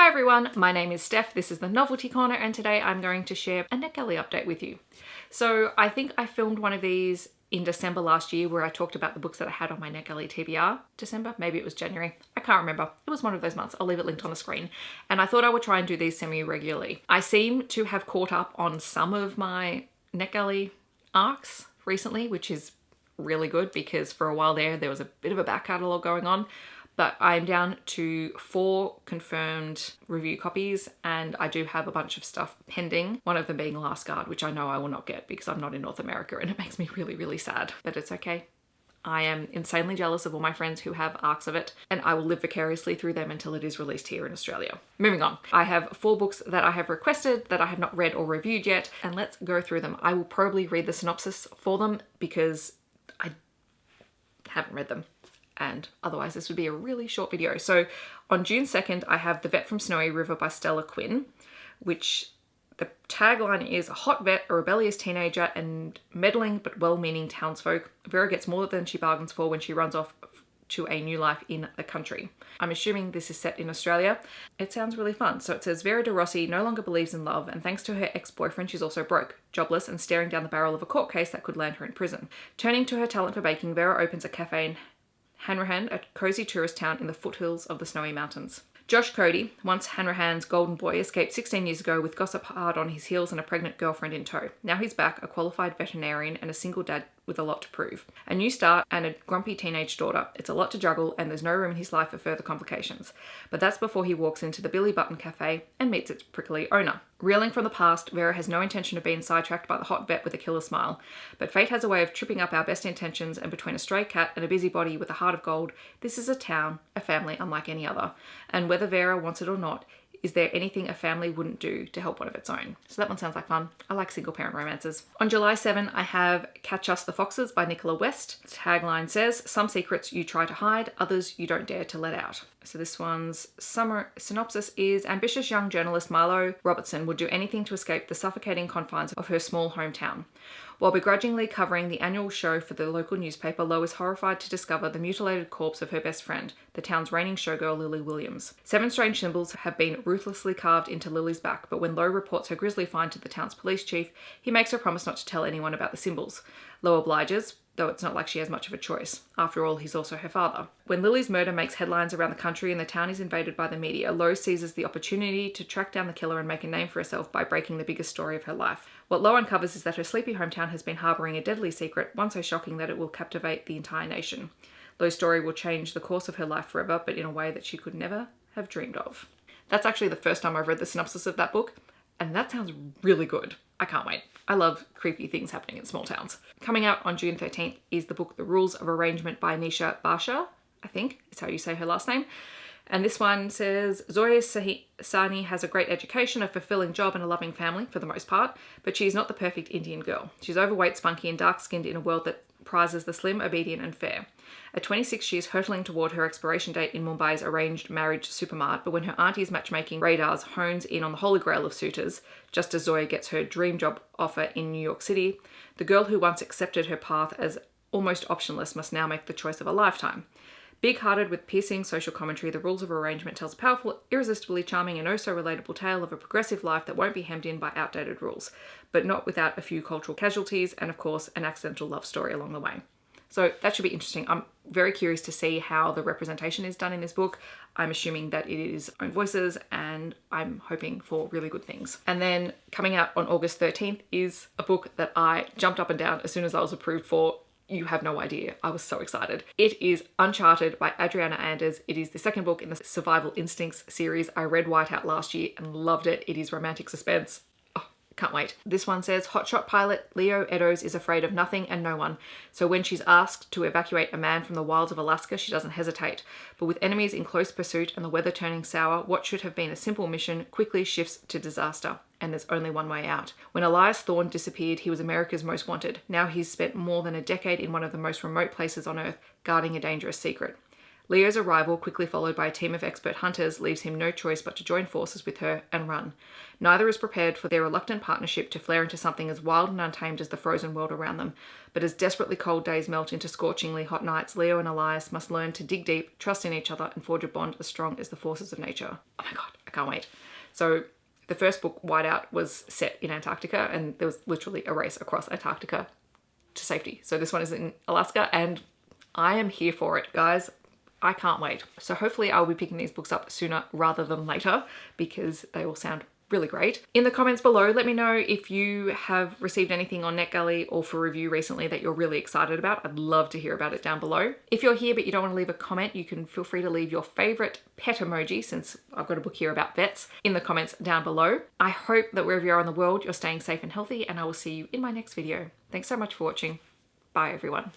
Hi everyone, my name is Steph, this is the Novelty Corner, and today I'm going to share a Netgalley update with you. So I think I filmed one of these in December last year where I talked about the books that I had on my Netgalley TBR. December? Maybe it was January. I can't remember. It was one of those months. I'll leave it linked on the screen. And I thought I would try and do these semi-regularly. I seem to have caught up on some of my Netgalley arcs recently, which is really good because for a while there was a bit of a back catalogue going on. But I'm down to 4 confirmed review copies, and I do have a bunch of stuff pending. One of them being Last Guard, which I know I will not get because I'm not in North America and it makes me really, really sad. But it's okay. I am insanely jealous of all my friends who have arcs of it, and I will live vicariously through them until it is released here in Australia. Moving on. I have 4 books that I have requested that I have not read or reviewed yet, and let's go through them. I will probably read the synopsis for them because I haven't read them, and otherwise this would be a really short video. So on June 2nd, I have The Vet from Snowy River by Stella Quinn, which the tagline is: a hot vet, a rebellious teenager, and meddling but well-meaning townsfolk. Vera gets more than she bargains for when she runs off to a new life in the country. I'm assuming this is set in Australia. It sounds really fun. So it says Vera de Rossi no longer believes in love, and thanks to her ex-boyfriend, she's also broke, jobless, and staring down the barrel of a court case that could land her in prison. Turning to her talent for baking, Vera opens a cafe in Hanrahan, a cozy tourist town in the foothills of the Snowy Mountains. Josh Cody, once Hanrahan's golden boy, escaped 16 years ago with gossip hard on his heels and a pregnant girlfriend in tow. Now he's back, a qualified veterinarian and a single dad with a lot to prove. A new start and a grumpy teenage daughter. It's a lot to juggle, and there's no room in his life for further complications. But that's before he walks into the Billy Button Cafe and meets its prickly owner. Reeling from the past, Vera has no intention of being sidetracked by the hot vet with a killer smile. But fate has a way of tripping up our best intentions, and between a stray cat and a busybody with a heart of gold, this is a town, a family unlike any other. And whether Vera wants it or not, is there anything a family wouldn't do to help one of its own? So that one sounds like fun. I like single parent romances. On July 7, I have Catch Us the Foxes by Nicola West. The tagline says, some secrets you try to hide, others you don't dare to let out. So this one's synopsis is: ambitious young journalist Marlo Robertson would do anything to escape the suffocating confines of her small hometown. While begrudgingly covering the annual show for the local newspaper, Lo is horrified to discover the mutilated corpse of her best friend, the town's reigning showgirl Lily Williams. 7 strange symbols have been ruthlessly carved into Lily's back, but when Lo reports her grisly find to the town's police chief, he makes her promise not to tell anyone about the symbols. Lo obliges, though it's not like she has much of a choice. After all, he's also her father. When Lily's murder makes headlines around the country and the town is invaded by the media, Lo seizes the opportunity to track down the killer and make a name for herself by breaking the biggest story of her life. What Lo uncovers is that her sleepy hometown has been harboring a deadly secret, one so shocking that it will captivate the entire nation. Lo's story will change the course of her life forever, but in a way that she could never have dreamed of. That's actually the first time I've read the synopsis of that book, and that sounds really good. I can't wait. I love creepy things happening in small towns. Coming out on June 13th is the book The Rules of Arrangement by Nisha Basha, I think is how you say her last name. And this one says, Zoya Sani has a great education, a fulfilling job, and a loving family for the most part, but she is not the perfect Indian girl. She's overweight, spunky, and dark-skinned in a world that prizes the slim, obedient, and fair. At 26, she is hurtling toward her expiration date in Mumbai's arranged marriage supermart, but when her auntie's matchmaking radars hones in on the holy grail of suitors, just as Zoya gets her dream job offer in New York City, the girl who once accepted her path as almost optionless must now make the choice of a lifetime. Big-hearted with piercing social commentary, The Rules of Arrangement tells a powerful, irresistibly charming, and oh-so-relatable tale of a progressive life that won't be hemmed in by outdated rules, but not without a few cultural casualties and, of course, an accidental love story along the way. So that should be interesting. I'm very curious to see how the representation is done in this book. I'm assuming that it is own voices, and I'm hoping for really good things. And then coming out on August 13th is a book that I jumped up and down as soon as I was approved for. You have no idea. I was so excited. It is Uncharted by Adriana Anders. It is the second book in the Survival Instincts series. I read Whiteout last year and loved it. It is romantic suspense. Can't wait. This one says, hotshot pilot Leo Eddowes is afraid of nothing and no one. So when she's asked to evacuate a man from the wilds of Alaska, she doesn't hesitate. But with enemies in close pursuit and the weather turning sour, what should have been a simple mission quickly shifts to disaster. And there's only one way out. When Elias Thorne disappeared, he was America's most wanted. Now he's spent more than a decade in one of the most remote places on Earth, guarding a dangerous secret. Leo's arrival, quickly followed by a team of expert hunters, leaves him no choice but to join forces with her and run. Neither is prepared for their reluctant partnership to flare into something as wild and untamed as the frozen world around them. But as desperately cold days melt into scorchingly hot nights, Leo and Elias must learn to dig deep, trust in each other, and forge a bond as strong as the forces of nature. Oh my god, I can't wait. So the first book, Whiteout, was set in Antarctica, and there was literally a race across Antarctica to safety. So this one is in Alaska, and I am here for it, guys. I can't wait. So hopefully I'll be picking these books up sooner rather than later because they all sound really great. In the comments below, let me know if you have received anything on NetGalley or for review recently that you're really excited about. I'd love to hear about it down below. If you're here but you don't want to leave a comment, you can feel free to leave your favorite pet emoji, since I've got a book here about vets, in the comments down below. I hope that wherever you are in the world, you're staying safe and healthy, and I will see you in my next video. Thanks so much for watching. Bye everyone.